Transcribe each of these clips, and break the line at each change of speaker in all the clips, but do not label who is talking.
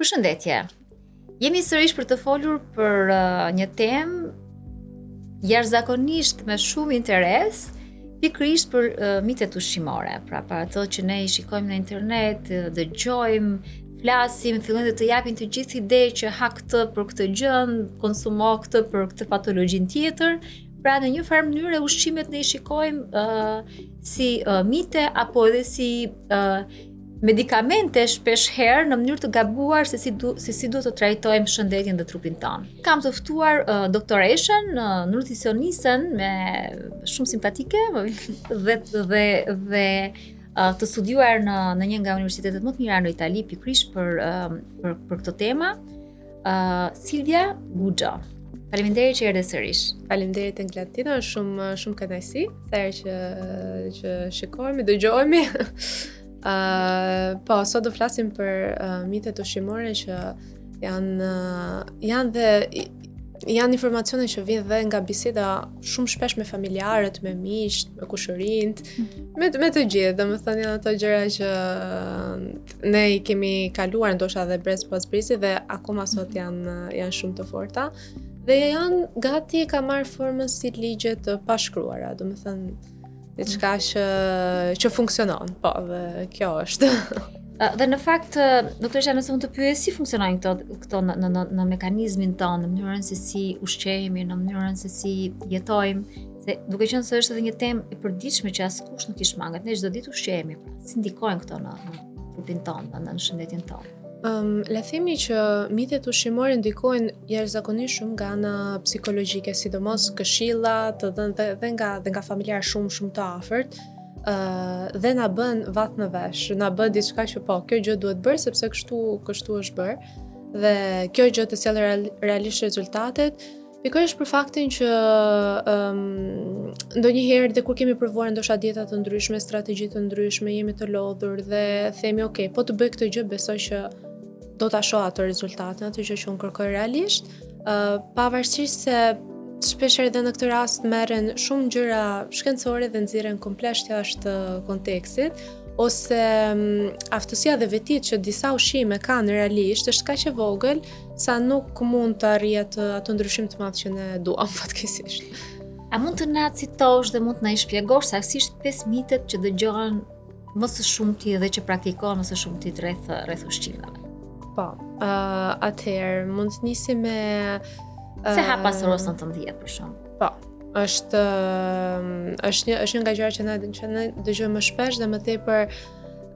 Përshëndetje. Jemi sërish për të folur për një temë jashtëzakonisht me shumë interes, pikërisht për mitet ushqimore. Pra para ato që ne i shikojmë në internet, dëgjojmë, flasim, fillojnë të japin të gjithë ide që ha këtë për këtë gjën, konsumo këtë për këtë patologjin tjetër. Pra në një farë mënyrë ushqimet ne i shikojmë si mite apo edhe si medikamente shpesh herë në mënyrë të gabuar se si duhet të trajtojmë shëndetin dhe trupin tonë. Kam të ftuar doktoreshën, nutricionistën me shumë simpatike dhe të studiuar në një nga universitetet më të mira në Itali pikërisht për këtë tema, Silvia Guxho. Faleminderit që erdhe sërish.
Faleminderit Englatina, shumë kënaqësi sa herë që shikohemi, dëgjohemi. Po, sot do flasim për mitet ushqimore që janë informacione që vijnë dhe nga biseda shumë shpesh me familjarët, me miqt, me kushërinjt, me të gjithë. Domethënë janë ato gjëra që ne i kemi kaluar ndoshta edhe brez pas brezi dhe akoma sot janë shumë të forta dhe janë gati ka marrë formën si ligje të pashkruara, domethënë diçka që funksionon, po, dhe kjo është.
Dhe në fakt, doktoresha, nëse mund të pyes si funksionojnë këto në mekanizmin tonë, në mënyrën se si ushqehemi, në mënyrën se si jetojmë, se duke qenë se është edhe një temë e përditshme që askush nuk i shmanget, ne çdo ditë ushqehemi, pra, si ndikojnë këto në trupin tonë, në shëndetin tonë.
Le themi që mitet ushqimore ndikojnë jashtëzakonisht shumë nga ana psikologjike, sidomos këshilla të dhënë dhe nga familjarë shumë të afërt, dhe na bën vat në vesh, na bën diçka që po, kjo gjë duhet bërë sepse kështu është bërë, dhe kjo gjë të sjellë realisht rezultatet, pikërisht për faktin që ndonjëherë dhe kur kemi provuar ndoshta dieta të ndryshme, strategji të ndryshme, jemi të lodhur dhe themi ok, po të bëj këtë gjë, besoj që do ta shoh ato rezultatin, atë gjë që unë kërkoj realisht, pavarësisht se shpeshherë edhe në këtë rast merren shumë gjëra shkencore dhe nxirren komplet jashtë kontekstit, ose aftësia dhe vetit që disa ushqime kanë realisht është kaq e vogël sa nuk mund të arrijë atë ndryshim të madh që ne duam fatkeqësisht.
A mund të na citosh dhe mund të na i shpjegosh saktësisht 5 mitet që dëgjohen më së shumti dhe që praktikohen më së shumti rreth ushqimeve?
Po, atëherë mund të nisim me
se ha pastorosën të ndjetë për shumë.
Po, është një nga gjërat që ne dëgjojmë më shpesh dhe më tepër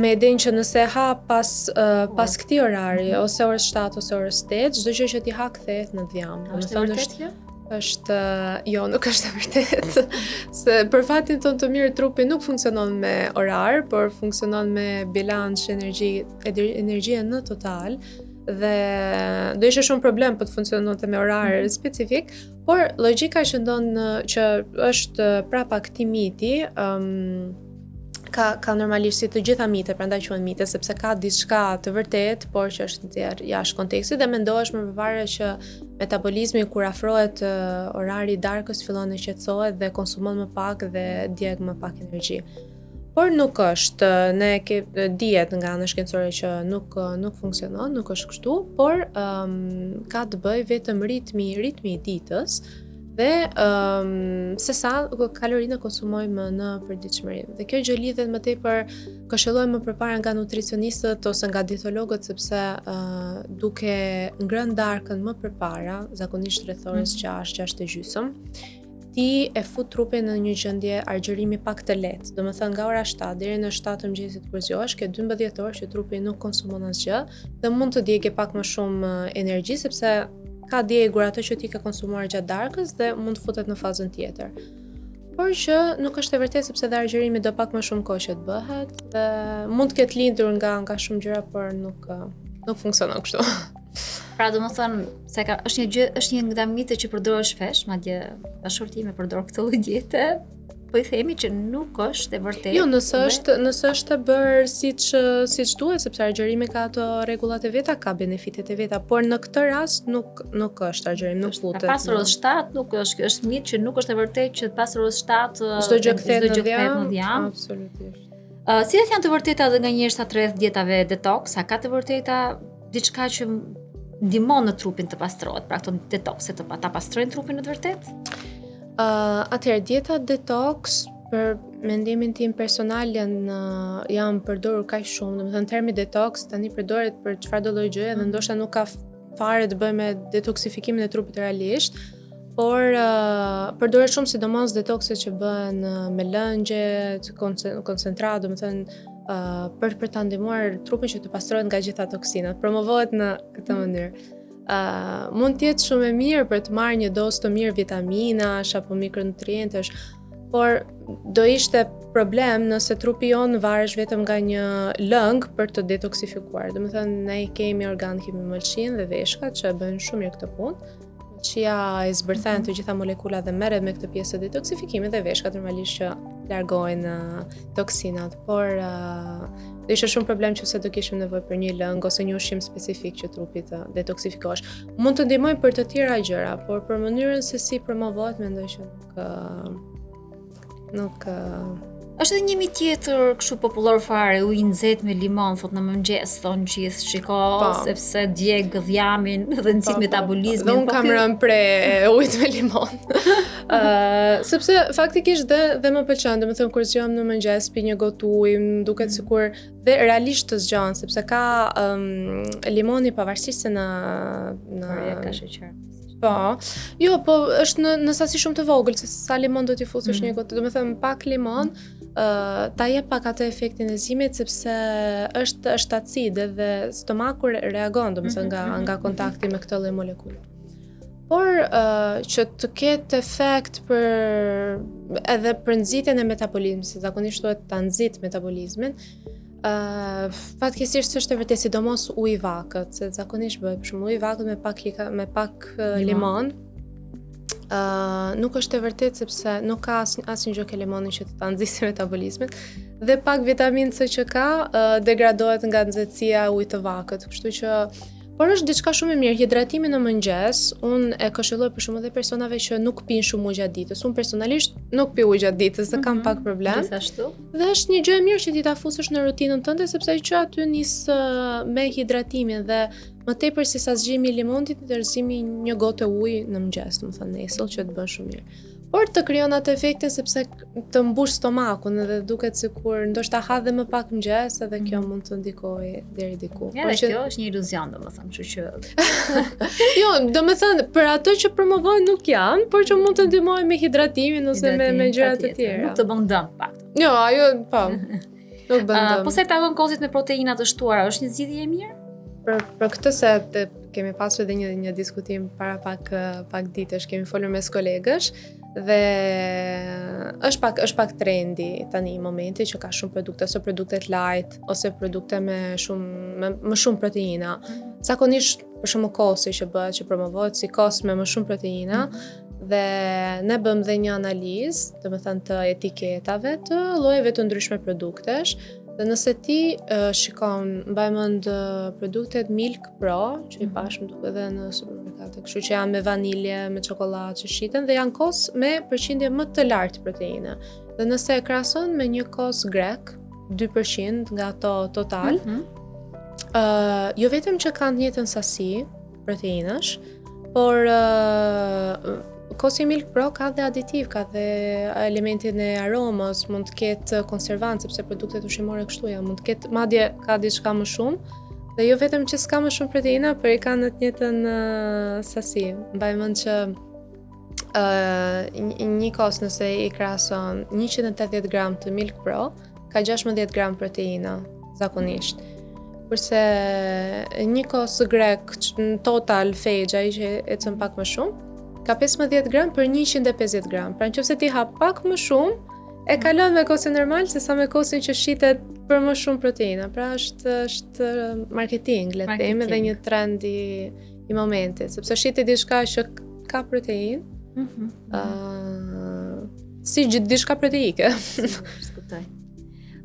me idenë që nëse ha pas këtij orari, ose orës 7 ose orës 8, çdo gjë që ti ha kthehet në dhjam.
Është e vërtetë kjo?
Jo, nuk është e vërtetë. Se për fatin tonë të mirë trupi nuk funksionon me orar, por funksionon me bilanç energjie në total. Dhe do ishte shumë problem po të funksiononte me orar specifik, por logjika që që është prapa këtij miti, ka normalisht si të gjitha mitet, prandaj quhen mite, sepse ka diçka të vërtetë, por që është nxjerr jashtë kontekstit dhe mendohesh më përpara që metabolizmi kur afrohet orari i darkës fillon të qetësohet dhe konsumon më pak dhe djeg më pak energji. Por nuk është, ne dihet nga ana shkencore që nuk funksionon, nuk është kështu, por ka të bëjë vetëm ritmi i ditës dhe se sa kalorinë konsumojmë në përditshmëri. Dhe kjo gjë lidhet më tepër, këshillohem më përpara nga nutricionistët ose nga dietologët, sepse duke ngrënë darkën më përpara, zakonisht rreth orës 6:30, ti e fut trupin në një gjendje argjërimi pak të lehtë. Domethënë nga ora 7 deri në 7 të mëngjesit kur zgjohesh, ke 12 orë që trupi nuk konsumon asgjë dhe mund të djegë pak më shumë energji sepse ka djegur ato që ti ke konsumuar gjatë darkës dhe mund të futet në fazën tjetër. Por që nuk është e vërtetë sepse dhe argjërimi do pak më shumë kohë që të bëhet dhe mund të ketë lindur nga shumë gjëra, por nuk funksionon kështu.
Pra domethënë se është një nga mitet që përdoret shpesh, madje dashurti ime përdor këtë lloj diete, po i themi që nuk është e vërtetë.
Jo, nëse është e bërë siç duhet, sepse argjërimi ka ato rregullat e veta, ka benefitet e veta, por në këtë rast nuk është argjërim, nuk futet.
Pas orës 7 nuk është mit që nuk është e vërtetë që pas orës 7
çdo gjë kthehet
në dhjam.
Absolutisht.
Cilat janë të vërteta dhe nga njështat rreth dietave detox, a ka të vërteta diçka që ndihmon në trupin të pastrohet, pra këto detokse ta pastrojnë trupin në të vërtetë?
Atëherë, dieta detox, për mendimin tim personal janë përdorur kaq shumë, domethënë termi detox tani përdoret për çfarë do lloj gjëje dhe ndoshta nuk ka fare të bëjë me detoksifikimin e trupit realisht, por përdoret shumë sidomos detokset që bëhen me lëngje, koncentrat, domethënë për ta ndihmuar trupin që të pastrohet nga gjitha toksinat. Promovohet në këtë mënyrë. Mund të jetë shumë e mirë për të marrë një dozë të mirë vitaminash apo mikronutrientesh, por do ishte problem nëse trupi jonë varesh vetëm nga një lëng për të detoksifikuar. Domethënë ne kemi organ, kemi mëlçin dhe veshkat që bëjnë shumë mirë këtë punë. Mëlçia e zbërthen të gjitha molekulat dhe merret me këtë pjesë të detoksifikimit dhe veshkat normalisht që largojnë toksinat, por do ishte shumë problem nëse do kishim nevojë për një lëng ose një ushqim specifik që trupi të detoksifikosh. Mund të ndihmojnë për të tjera gjëra, por për mënyrën se si promovohet mendoj që nuk
Është edhe një mit tjetër kështu popullor fare, ujë nxehtë me limon, thot në mëngjes, thon gjithë, shiko, sepse djeg gëdhjamin dhe nxit metabolizmin.
Dhe unë kam rënë pre ujit me limon. Sepse faktikisht dhe më pëlqen, domethënë kur zgjohem në mëngjes, pi një gotë ujë, më duket sikur dhe realisht të zgjon, sepse ka limoni pavarësisht se në
ka sheqer.
Po, jo, po është në sasi shumë të vogël, se sa limon do t'i fusësh një gotë, domethënë pak limon, ta jep pak atë efektin e zimit sepse është acide dhe stomaku reagon domethënë nga kontakti me këtë lloj molekule. Por që të ketë efekt edhe për nxitjen e metabolizmit, se zakonisht thuhet ta nxit metabolizmin, fatkeqësisht është e vërtetë sidomos uji i vakët, se zakonisht bëhet për shembull uji i vakët me pak limon. Nuk është e vërtetë sepse nuk ka asnjë gjë ke limoni që të ta nxjisë metabolizmin dhe pak vitaminë C që ka degradohet nga nxehtësia e ujit të vakët, kështu që por është diçka shumë e mirë. Hidratimi në mëngjes, unë e këshilloj për shembull edhe personave që nuk pinë shumë ujë gjatë ditës. Unë personalisht nuk pi ujë gjatë ditës, dhe kam pak problem.
Gjithashtu.
Dhe është një gjë e mirë që ti ta fusësh në rutinën tënde sepse që aty nis me hidratimin dhe më tepër se sa zgjimi i limonit, ndërzimi një gotë ujë në mëngjes, domethënë nesër që të bën shumë mirë. Por të krijon atë efektin sepse të mbush stomakun dhe duket sikur ndoshta ha dhe më pak mëngjes, edhe kjo mund të ndikojë deri diku.
Ja, kjo është një iluzion domethënë, kështu që
jo, domethënë për ato që promovojnë nuk janë, por që mund të ndihmojnë me hidratimin ose me gjëra të tjera.
Nuk të bën dëm pak.
Jo, ajo po. Nuk bën dëm.
Po se ta vën kozit me proteina të shtuara, është një zgjidhje e mirë?
Për këtë se kemi pasur edhe një diskutim para pak ditësh, kemi folur mes kolegësh dhe është pak trendi tani në momenti që ka shumë produkte, ose produktet light ose produkte me shumë proteina. Zakonisht për shembull kosi që bëhet, që promovohet si kos me më shumë proteina. Dhe ne bëm dhe një analizë, domethënë të etiketave të llojeve të ndryshme produktesh. Dhe nëse ti shikon, mbaj mend produktet Milk Pro, që i pash më duket edhe në supermarkete, kështu që janë me vanilje, me çokoladë që shiten dhe janë kos me përqindje më të lartë proteine. Dhe nëse e krahason me një kos grek, 2% nga ato total, jo vetëm që kanë të njëjtën sasi proteinash, por kosi Milk Pro ka dhe aditiv, ka dhe elementin e aromës, mund të ketë konservant, sepse produktet ushqimore kështu janë, mund të ketë, madje ka diçka më shumë, dhe jo vetëm që s'ka më shumë proteina, por i kanë të njëjtën sasi. Mbaj mend që një kos nëse i krahason 180 gram të Milk Pro, ka 16 gram proteina, zakonisht. Kurse një kos grek në total fegja i që ecën pak më shumë, ka 15 gram për 150 gram. Pra nëse ti ha pak më shumë, e kalon me kosin normal se sa me kosin që shitet për më shumë proteina. Pra është marketing, le të themi, dhe një trend i momentit, sepse shitet diçka që ka proteinë, si gjithë diçka proteike.
Kuptoj.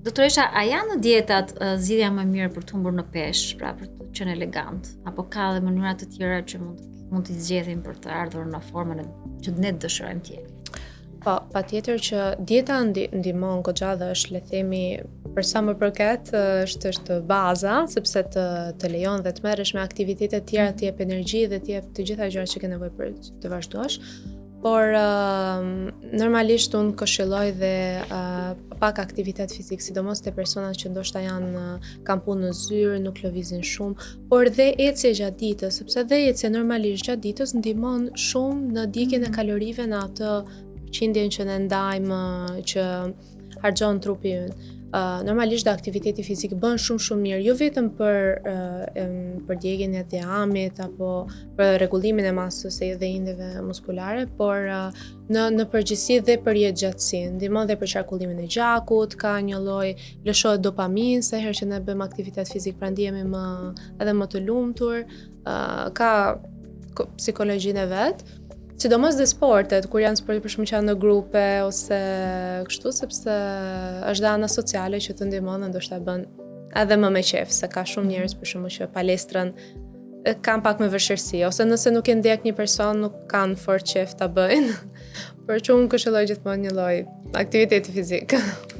Doktoresha, a janë në dietat zgjidhja më mirë për të humbur në peshë, pra për të qenë elegant, apo ka edhe mënyra të tjera që mund t'i zgjedhim për të ardhur në formën që ne dëshirojmë të jemi?
Po, patjetër që dieta ndihmon goxha dhe është, le të themi, Për sa më përket, është baza, sepse të lejon dhe të merresh me aktivitete tjera, të jep energji dhe të jep të gjitha gjërat që ke nevojë për të vazhdosh. Por normalisht unë këshilloj dhe pak aktivitet fizik, sidomos te personat që ndoshta kanë punë në zyrë, nuk lëvizin shumë, por dhe ecje gjatë ditës, sepse dhe ecje normalisht gjatë ditës ndihmon shumë në ndjekjen e kalorive në atë përqindjen që ne ndajmë që harxhon trupi ynë. Normalisht dhe aktiviteti fizik bën shumë mirë, jo vetëm për ndjekjen e diamit apo për rregullimin e masës dhe indeve muskulare, por në përgjithësi dhe për jetëgjatësinë. Ndihmon dhe për qarkullimin e gjakut, ka një lloj lëshohet dopamin sa herë që ne bëjmë aktivitet fizik, pra ndihemi edhe më të lumtur, ka psikologjinë e vet. Sidomos dhe sportet, kur janë sportet për shkak që janë në grupe ose kështu, sepse është dhe ana sociale që të ndihmon, ndoshta bën edhe më me qejf, se ka shumë njerëz për shkak që palestrën kanë pak me vështirësi, ose nëse nuk e ndjek një person, nuk kanë fort qejf ta bëjnë. Por që unë këshilloj gjithmonë një lloj aktiviteti fizik.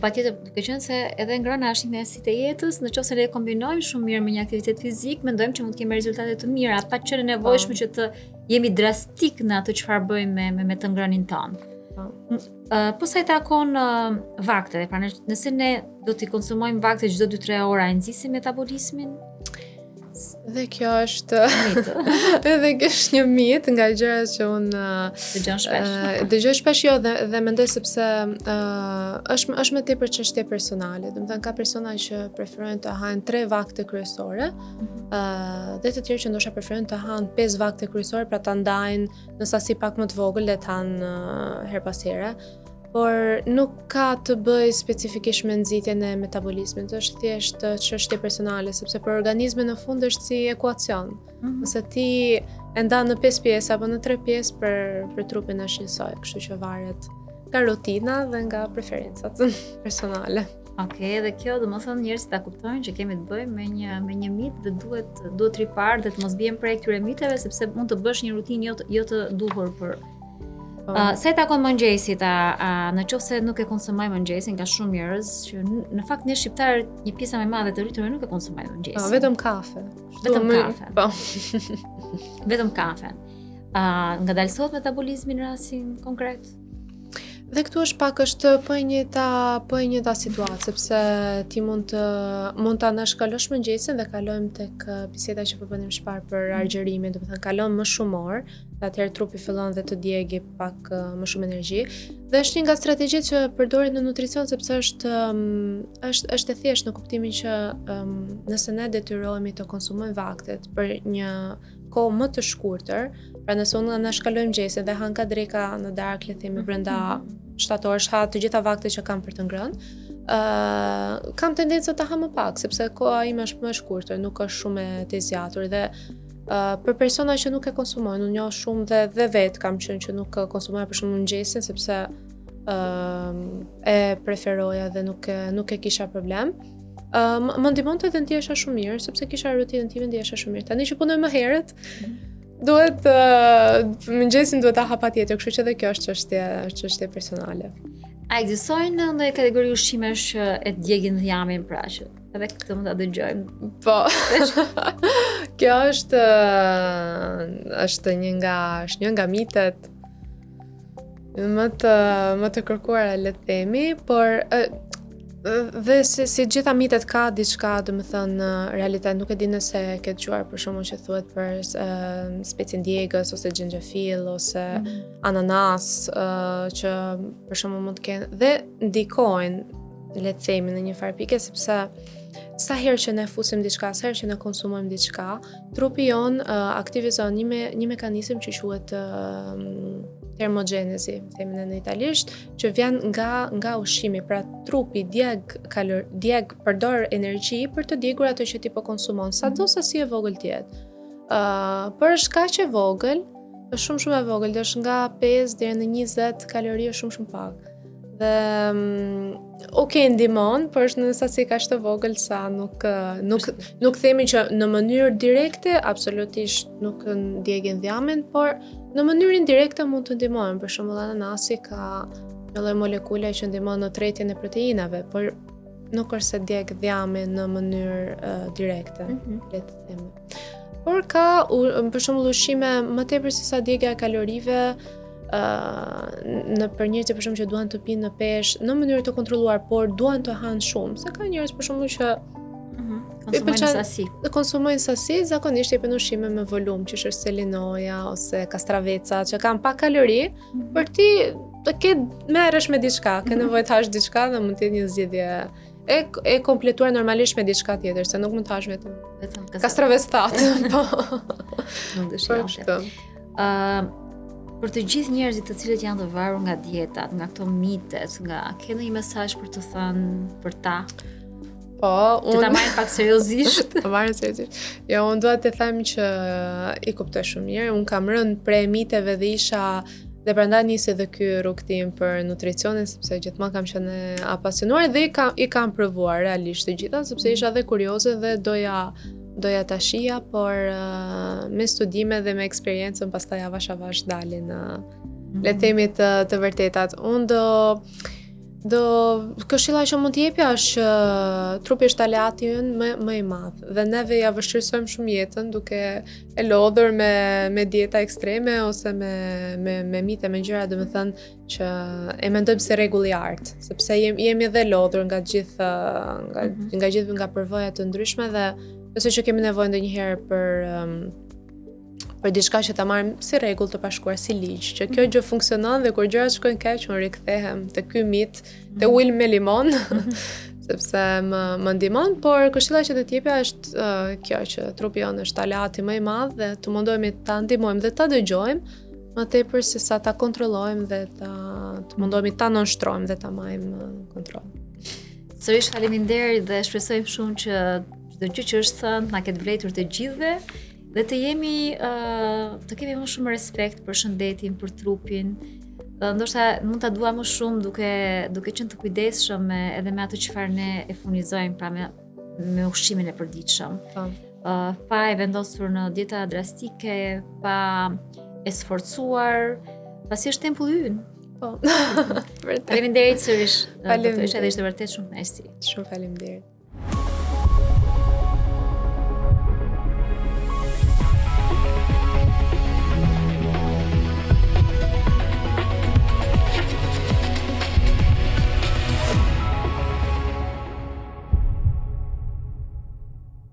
Patjetër, duke qenë se edhe ngrënia është një pjesë e jetës, nëse ne kombinojmë shumë mirë me një aktivitet fizik, mendojmë që mund të kemi rezultate të mira, pa qenë nevojshme që të jemi drastik në atë çfarë bëjmë me të ngrënin tonë. Po sa i takon vakteve, pra nëse ne do të konsumojmë vakte çdo 2-3 ora, e nxisim metabolizmin?
Dhe kjo është edhe kjo është një mit nga gjërat që unë dëgjoj shpesh jo dhe mendoj sepse është më tepër çështje personale. Domethënë ka persona që preferojnë të hajnë 3 vakte kryesore, dhe të tjerë që ndoshta preferojnë të hanë 5 vakte kryesore, pra ta ndajnë në sasi pak më të vogël dhe të hanë her pas here. Por nuk ka të bëj specifikisht me nxitjen e metabolizmit, është thjesht çështje personale, sepse për organizmin në fund është si ekuacion. Nëse ti e ndan në 5 pjesë apo në 3 pjesë, për trupin është njësoj, kështu që varet nga rutina dhe nga preferencat personale.
Okej, dhe kjo do të thonë njerëzit ta kuptojnë që kemi të bëjmë me një mit dhe duhet ripar dhe të mos bien prej këtyre miteve, sepse mund të bësh një rutinë jo të duhur për. Sa i takon mëngjesit, në qoftë se nuk e konsumojmë mëngjesin, ka shumë njerëz që në fakt ne shqiptarët një pjesë më e madhe të rriturve nuk e konsumojnë mëngjesin.
Vetëm kafe.
Vetëm kafe.
Po.
Vetëm kafe. Ngadalësohet metabolizmi në rastin konkret?
Dhe këtu është po e njëjta situatë, sepse ti mund ta anashkalosh mëngjesin dhe kalojmë tek biseda që po bënim shpar për argjërimin, do të thënë kalon më shumë orë, dhe atëherë trupi fillon dhe të djegi pak më shumë energji. Dhe është një nga strategjitë që përdoret në nutricion, sepse është e thjeshtë në kuptimin që nëse ne detyrohemi të konsumojmë vaktet për një kohë më të shkurtër, pra nëse unë anashkaloj mëngjesin dhe han ka dreka në darkë, le të themi brenda 7 orësh, ha të gjitha vaktet që kam për të ngrënë, kam tendencë të ha më pak, sepse koha ime është më e shkurtër, nuk është shumë e zgjatur dhe për persona që nuk e konsumojnë, unë njoh shumë dhe vetë kam qenë që nuk konsumoj për shumë mëngjesin, sepse e preferoja dhe nuk e kisha problem. Më ndihmonte të ndihesha shumë mirë, sepse kisha rutinën time, ndihesha shumë mirë. Tani që punoj më herët, mëngjesin duhet ta ha patjetër, kështu që edhe kjo është çështje personale.
A ekzistojnë ndonjë kategori ushqimesh që e djegin dhjamin, pra që edhe këtë mund ta dëgjojmë?
Po. Kjo është një nga mitet më të kërkuara, le të themi, por dhe si gjitha mitet ka diçka, domethënë realitet, nuk e di nëse ke dëgjuar për shkakun që thuhet për specin djegës ose xhenxhefil ose ananas, që për shkakun mund të kenë dhe ndikojnë, le të themi, në një farë pike, sepse sa herë që ne fusim diçka, sa herë që ne konsumojmë diçka, trupi jon aktivizon një mekanizëm që quhet termogenezi, themi në italisht, që vjen nga ushqimi, pra trupi përdor energji për të djegur ato që ti po konsumon, sado sasi e vogël të jetë. Por është kaq e vogël, është shumë e vogël, është nga 5 deri në 20 kalori, është shumë pak. Dhe ndihmon, por është në sasi kaq të vogël sa nuk themi që në mënyrë direkte absolutisht nuk ndjegin dhjamin, por në mënyrë indirekte mund të ndihmojnë. Për shembull, ananasi ka një lloj molekule që ndihmon në tretjen e proteinave, por nuk është se djeg dhjamin në mënyrë direkte, le të themi. Por ka për shembull ushqime më tepër se sa djegja e kalorive, në për njerëzit për shembull që duan të pinë në peshë në mënyrë të kontrolluar, por duan të hanë shumë. Se ka njerëz për shembull që
konsumojnë sasi.
Konsumojnë sasi, zakonisht jepen ushqime me volum, që është selinoja ose kastraveca, që kanë pak kalori, për ti të merresh me diçka, ke nevojë të hash diçka dhe mund të jetë një zgjidhje e kompletuar normalisht me diçka tjetër, se nuk mund të hash vetëm kastravectat. Po.
Nuk dëshiroj. Për të gjithë njerëzit të cilët janë të varur nga dietat, nga këto mitet, ke ndonjë mesazh për të thënë për ta?
Po,
që ta marrin pak seriozisht.
Ta marrin seriozisht. Jo, unë dua të them që i kuptoj shumë mirë. Unë kam rënë prej miteve dhe dhe prandaj nisi edhe ky rrugtim për nutricionin, sepse gjithmonë kam qenë apasionuar dhe i kam provuar realisht të gjitha, sepse isha dhe kurioze dhe doja ta shija, por me studime dhe me eksperiencën pastaj avash dalin le të themi të vërtetat. Unë do këshilla që mund të jepja është trupi është aleati ynë më i madh dhe neve ja vështirësojmë shumë jetën duke e lodhur me dieta ekstreme ose me mite, me gjëra, domethënë që e mendojmë si rregull i artë, sepse jemi dhe lodhur nga përvoja të ndryshme dhe nëse që kemi nevojë ndonjëherë për diçka që ta marrim si rregull të pashkruar, si ligj, që kjo gjë funksionon dhe kur gjërat shkojnë keq, unë rikthehem te ky mit, te ujë me limon, sepse më ndihmon, por këshilla që do të jepja është kjo që trupi jonë është aleati më i madh dhe të mundohemi ta ndihmojmë dhe ta dëgjojmë më tepër se sa ta kontrollojmë dhe të mundohemi ta nënshtrojmë dhe ta marrim kontroll.
Sërish faleminderit dhe shpresojmë shumë që çdo gjë që është thënë na ketë vlerëtur të gjithëve. Dhe të kemi më shumë respekt për shëndetin, për trupin. Ndoshta mund ta dua më shumë duke qenë të kujdesshëm edhe me atë çfarë ne e furnizojmë, pra me ushqimin e përditshëm. Pa e vendosur në dieta drastike, pa e sforcuar, pasi është tempulli ynë.
Po.
Faleminderit sërish. Faleminderit. Ishte vërtet shumë kënaqësi.
Shumë faleminderit.